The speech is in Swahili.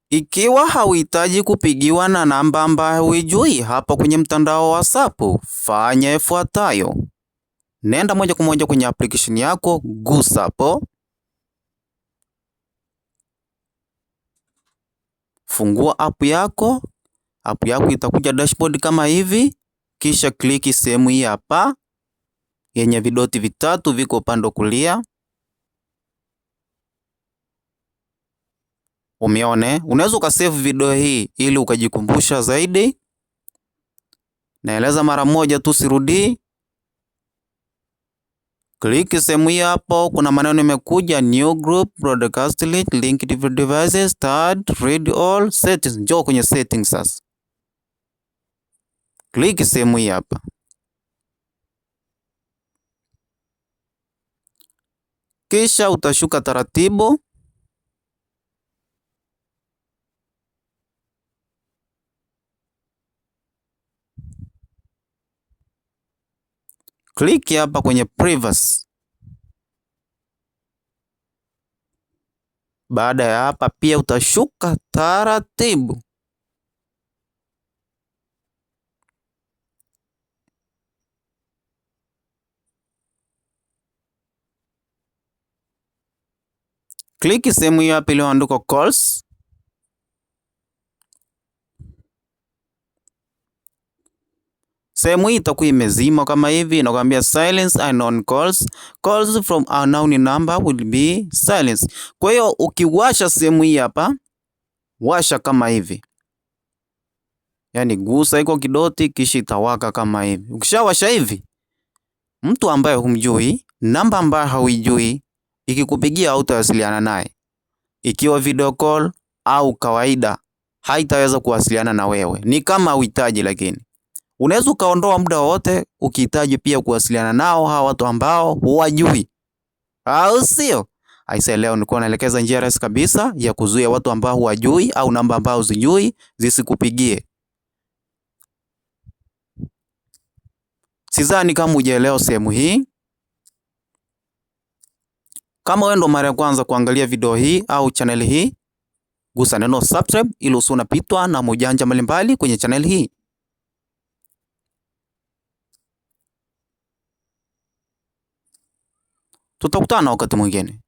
Ikiwa hauhitaji kupigiwa na namba ambayo huijui hapa kwenye mtandao wa WhatsApp, fanya ifuatayo. Nenda moja kwa moja kwenye application yako, gusa hapo. Fungua app yako. App yako itakuja dashboard kama hivi, kisha kliki sehemu hii hapa yenye vidoti vitatu viko upande kulia. Umeone, unaweza ukasave video hii ili ukajikumbusha zaidi. Naeleza mara moja tu, sirudi. Kliki sehemu hii hapo, kuna maneno yamekuja new group, broadcast link, link different devices, start, read all, settings. Njoo kwenye settings sasa. Kliki sehemu hii hapa. Kisha utashuka taratibu. Kliki hapa kwenye privacy. Baada ya hapa pia utashuka taratibu. Kliki sehemu hii hapa iliyoandikwa calls. Sehemu hii itakuwa imezima kama hivi, inakwambia silence unknown calls. Calls from unknown number will be silenced. Kwa hiyo ukiwasha sehemu hii hapa, washa kama hivi. Yaani gusa iko kidoti kisha itawaka kama hivi. Ukishawasha hivi, mtu ambaye humjui, namba ambayo hauijui, ikikupigia hautawasiliana naye. Ikiwa video call au kawaida, haitaweza kuwasiliana na wewe. Ni kama uhitaji, lakini unaweza ukaondoa muda wote ukihitaji pia kuwasiliana nao hawa watu ambao huwajui. Au sio? Aise, leo nilikuwa naelekeza njia rahisi kabisa ya kuzuia watu ambao huwajui au namba ambao huzijui zisikupigie. Sidhani kama hujaelewa sehemu hii. Kama wewe ndo mara ya kwanza kuangalia video hii au channel hii, gusa neno subscribe ili usiwe unapitwa na mojanja mbalimbali kwenye channel hii. Tutakutana wakati mwingine.